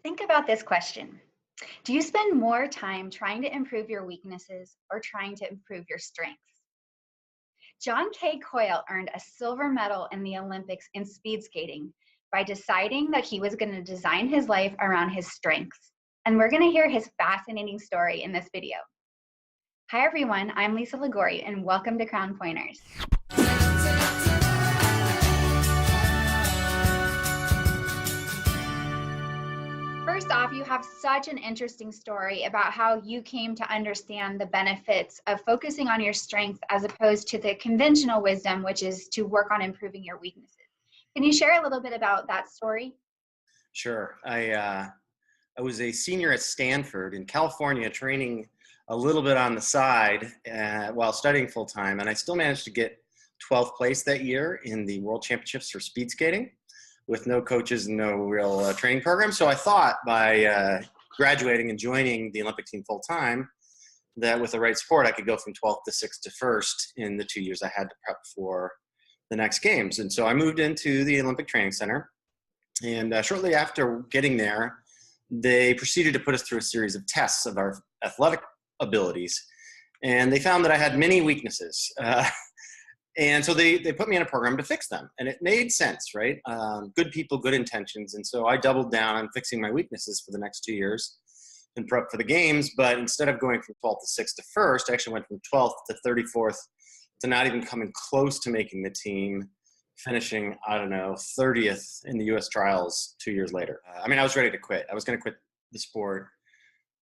Think about this question. Do you spend more time trying to improve your weaknesses or trying to improve your strengths? John K. Coyle earned a silver medal in the Olympics in speed skating by deciding that he was going to design his life around his strengths. And we're going to hear his fascinating story in this video. Hi, everyone. I'm Lisa Ligori, and welcome to Crown Pointers. First off, you have such an interesting story about how you came to understand the benefits of focusing on your strengths as opposed to the conventional wisdom, which is to work on improving your weaknesses. Can you share a little bit about that story? Sure. I was a senior at Stanford in California, training a little bit on the side while studying full time, and I still managed to get 12th place that year in the World Championships for speed skating, with no coaches and no real training program. So I thought by graduating and joining the Olympic team full time, that with the right support, I could go from 12th to 6th to 1st in the 2 years I had to prep for the next games. And so I moved into the Olympic Training Center. And shortly after getting there, they proceeded to put us through a series of tests of our athletic abilities. And they found that I had many weaknesses. And so they put me in a program to fix them. And it made sense, right? Good people, good intentions. And so I doubled down on fixing my weaknesses for the next 2 years and prep for the games. But instead of going from 12th to 6th to 1st, I actually went from 12th to 34th to not even coming close to making the team, finishing, 30th in the U.S. trials 2 years later. I was ready to quit. I was going to quit the sport.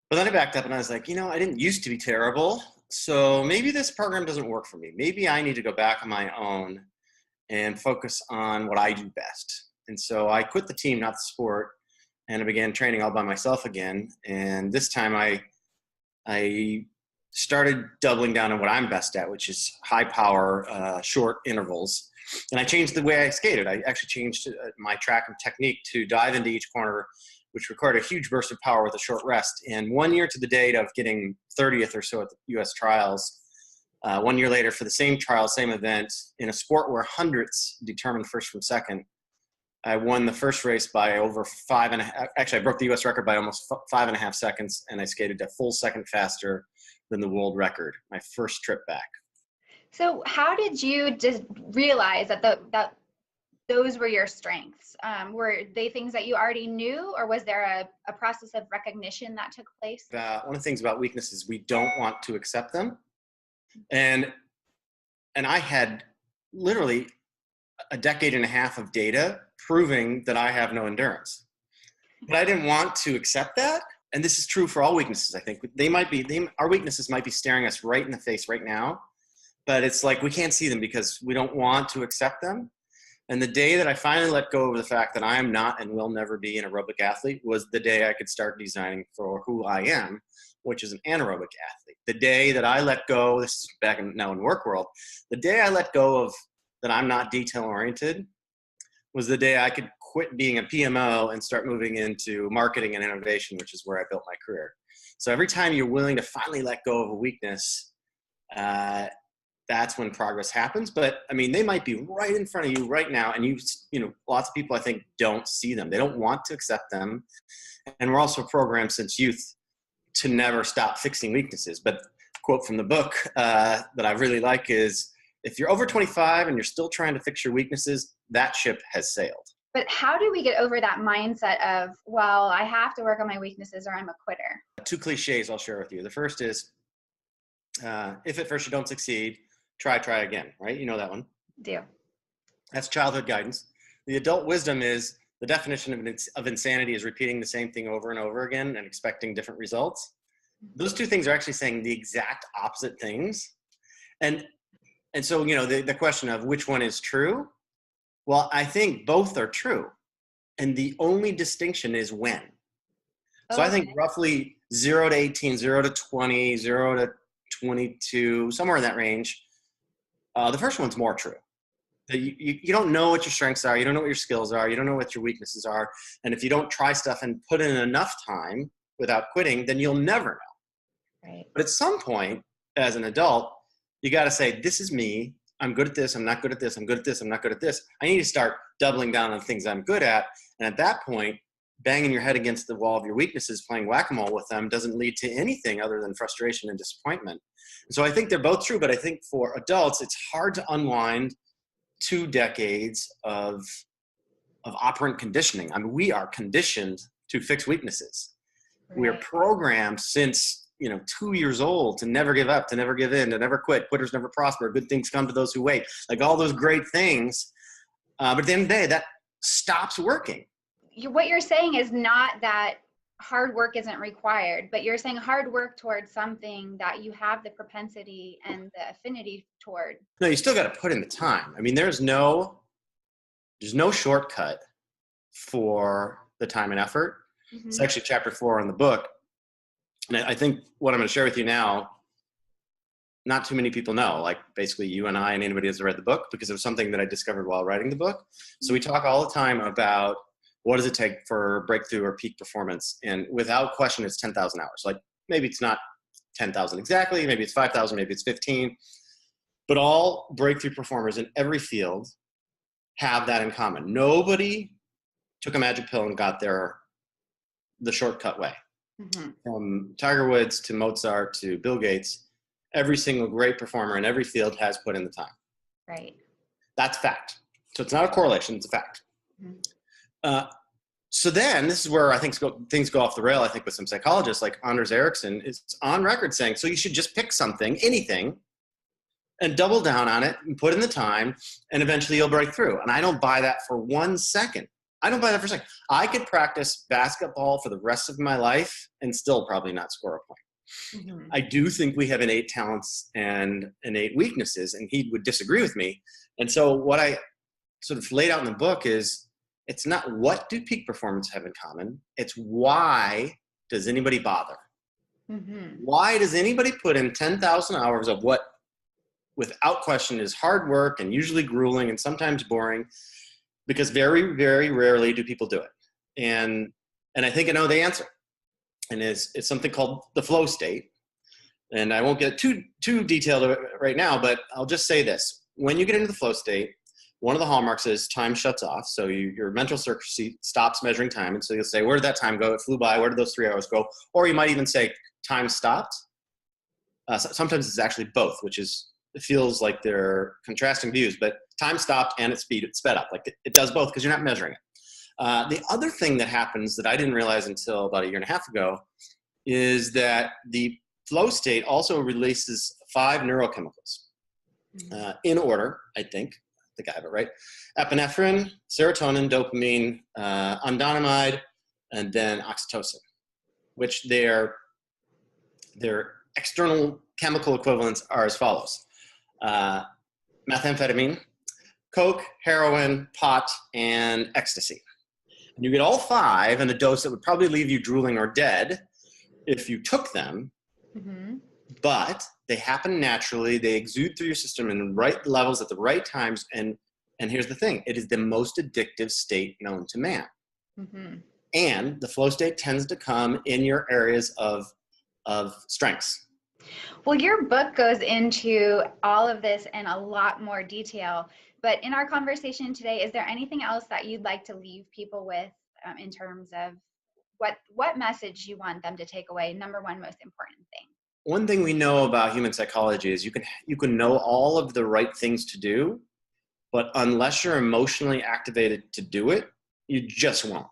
But then I backed up and I was like, I didn't used to be terrible. So maybe this program doesn't work for me. Maybe I need to go back on my own and focus on what I do best. And so I quit the team, not the sport, and I began training all by myself again. And this time I started doubling down on what I'm best at, which is high power, short intervals. And I changed the way I skated. I actually changed my track and technique to dive into each corner, which required a huge burst of power with a short rest. And 1 year to the date of getting 30th or so at the U.S. trials, 1 year later for the same trial, same event, in a sport where hundreds determined first from second, I won the first race by over 5.5. Actually, I broke the U.S. record by almost 5.5 seconds, and I skated a full second faster than the world record, my first trip back. So how did you just realize that those were your strengths? Were they things that you already knew, or was there a process of recognition that took place? One of the things about weaknesses, we don't want to accept them. And I had literally a decade and a half of data proving that I have no endurance. But I didn't want to accept that. And this is true for all weaknesses, I think. Our weaknesses might be staring us right in the face right now, but it's like we can't see them because we don't want to accept them. And the day that I finally let go of the fact that I am not and will never be an aerobic athlete was the day I could start designing for who I am, which is an anaerobic athlete. The day that I let go, this is back now in work world, the day I let go of that I'm not detail oriented was the day I could quit being a PMO and start moving into marketing and innovation, which is where I built my career. So every time you're willing to finally let go of a weakness, that's when progress happens. But they might be right in front of you right now. And lots of people, I think, don't see them. They don't want to accept them. And we're also programmed since youth to never stop fixing weaknesses. But quote from the book that I really like is, if you're over 25 and you're still trying to fix your weaknesses, that ship has sailed. But how do we get over that mindset of, well, I have to work on my weaknesses or I'm a quitter? 2 cliches I'll share with you. The first is, if at first you don't succeed, try again, right? You know that one. Do. That's childhood guidance. The adult wisdom is the definition of insanity is repeating the same thing over and over again and expecting different results. Those two things are actually saying the exact opposite things. And so, the question of which one is true, well, I think both are true. And the only distinction is when. So I think roughly 0 to 18, 0 to 20, 0 to 22, somewhere in that range. The first one's more true. You don't know what your strengths are. You don't know what your skills are. You don't know what your weaknesses are. And if you don't try stuff and put in enough time without quitting, then you'll never know. Right. But at some point, as an adult, you got to say, this is me. I'm good at this. I'm not good at this. I'm good at this. I'm not good at this. I need to start doubling down on things I'm good at. And at that point, banging your head against the wall of your weaknesses, playing whack-a-mole with them, doesn't lead to anything other than frustration and disappointment. And so I think they're both true, but I think for adults, it's hard to unwind 2 decades of operant conditioning. I mean, we are conditioned to fix weaknesses. Right. We're programmed since 2 years old to never give up, to never give in, to never quit. Quitters never prosper. Good things come to those who wait. Like all those great things. But at the end of the day, that stops working. What you're saying is not that hard work isn't required, but you're saying hard work towards something that you have the propensity and the affinity toward. No, you still got to put in the time. I mean, there's no shortcut for the time and effort. Mm-hmm. It's actually chapter 4 in the book. And I think what I'm going to share with you now, not too many people know, like basically you and I and anybody who's read the book, because it was something that I discovered while writing the book. So we talk all the time about what does it take for breakthrough or peak performance? And without question, it's 10,000 hours. Like maybe it's not 10,000 exactly, maybe it's 5,000, maybe it's 15. But all breakthrough performers in every field have that in common. Nobody took a magic pill and got there the shortcut way. Mm-hmm. From Tiger Woods to Mozart to Bill Gates, every single great performer in every field has put in the time. Right. That's fact. So it's not a correlation, it's a fact. Mm-hmm. So then this is where I think things go off the rail, I think, with some psychologists like Anders Ericsson is on record saying, so you should just pick something, anything, and double down on it and put in the time, and eventually you'll break through. And I don't buy that for 1 second. I don't buy that for a second. I could practice basketball for the rest of my life and still probably not score a point. Mm-hmm. I do think we have innate talents and innate weaknesses, and he would disagree with me. And so what I sort of laid out in the book is, it's not what do peak performance have in common, it's why does anybody bother? Mm-hmm. Why does anybody put in 10,000 hours of what, without question, is hard work and usually grueling and sometimes boring? Because very, very rarely do people do it. And I think I know the answer. And it's something called the flow state. And I won't get too detailed right now, but I'll just say this. When you get into the flow state, one of the hallmarks is time shuts off. So your mental circuitry stops measuring time. And so you'll say, where did that time go? It flew by. Where did those 3 hours go? Or you might even say time stopped. Sometimes it's actually both, which is, it feels like they're contrasting views, but time stopped and it sped up. Like it does both because you're not measuring it. The other thing that happens that I didn't realize until about 1.5 years ago is that the flow state also releases 5 neurochemicals in order, I think I have it right. Epinephrine, serotonin, dopamine, anandamide, and then oxytocin, which their external chemical equivalents are as follows. Methamphetamine, coke, heroin, pot, and ecstasy. And you get all 5 in a dose that would probably leave you drooling or dead if you took them. Mm-hmm. But they happen naturally. They exude through your system in the right levels at the right times. And here's the thing. It is the most addictive state known to man. Mm-hmm. And the flow state tends to come in your areas of strengths. Well, your book goes into all of this in a lot more detail. But in our conversation today, is there anything else that you'd like to leave people with in terms of what message you want them to take away? Number one, most important thing. One thing we know about human psychology is you can know all of the right things to do, but unless you're emotionally activated to do it, you just won't.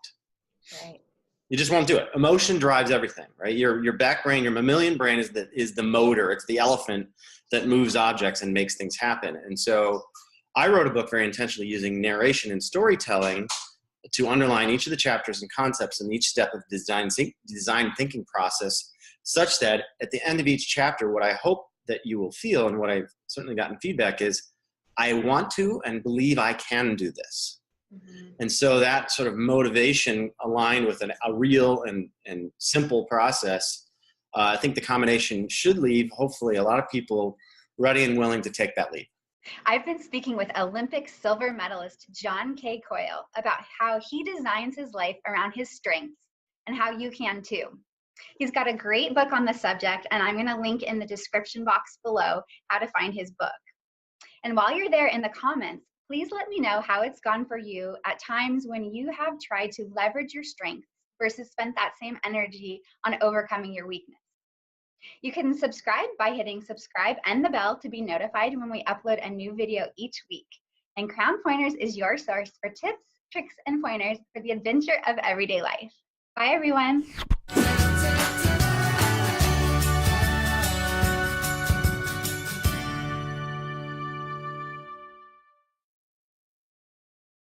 Right. You just won't do it. Emotion drives everything, right? Your back brain, your mammalian brain is the motor. It's the elephant that moves objects and makes things happen. And so I wrote a book very intentionally using narration and storytelling to underline each of the chapters and concepts in each step of design thinking process, such that at the end of each chapter, what I hope that you will feel, and what I've certainly gotten feedback is, I want to and believe I can do this. Mm-hmm. And so that sort of motivation aligned with a real and simple process, I think the combination should leave, hopefully, a lot of people ready and willing to take that leap. I've been speaking with Olympic silver medalist John K. Coyle about how he designs his life around his strengths and how you can too. He's got a great book on the subject, and I'm going to link in the description box below how to find his book. And while you're there in the comments, please let me know how it's gone for you at times when you have tried to leverage your strengths versus spend that same energy on overcoming your weakness. You can subscribe by hitting subscribe and the bell to be notified when we upload a new video each week. And Crown Pointers is your source for tips, tricks, and pointers for the adventure of everyday life. Bye, everyone.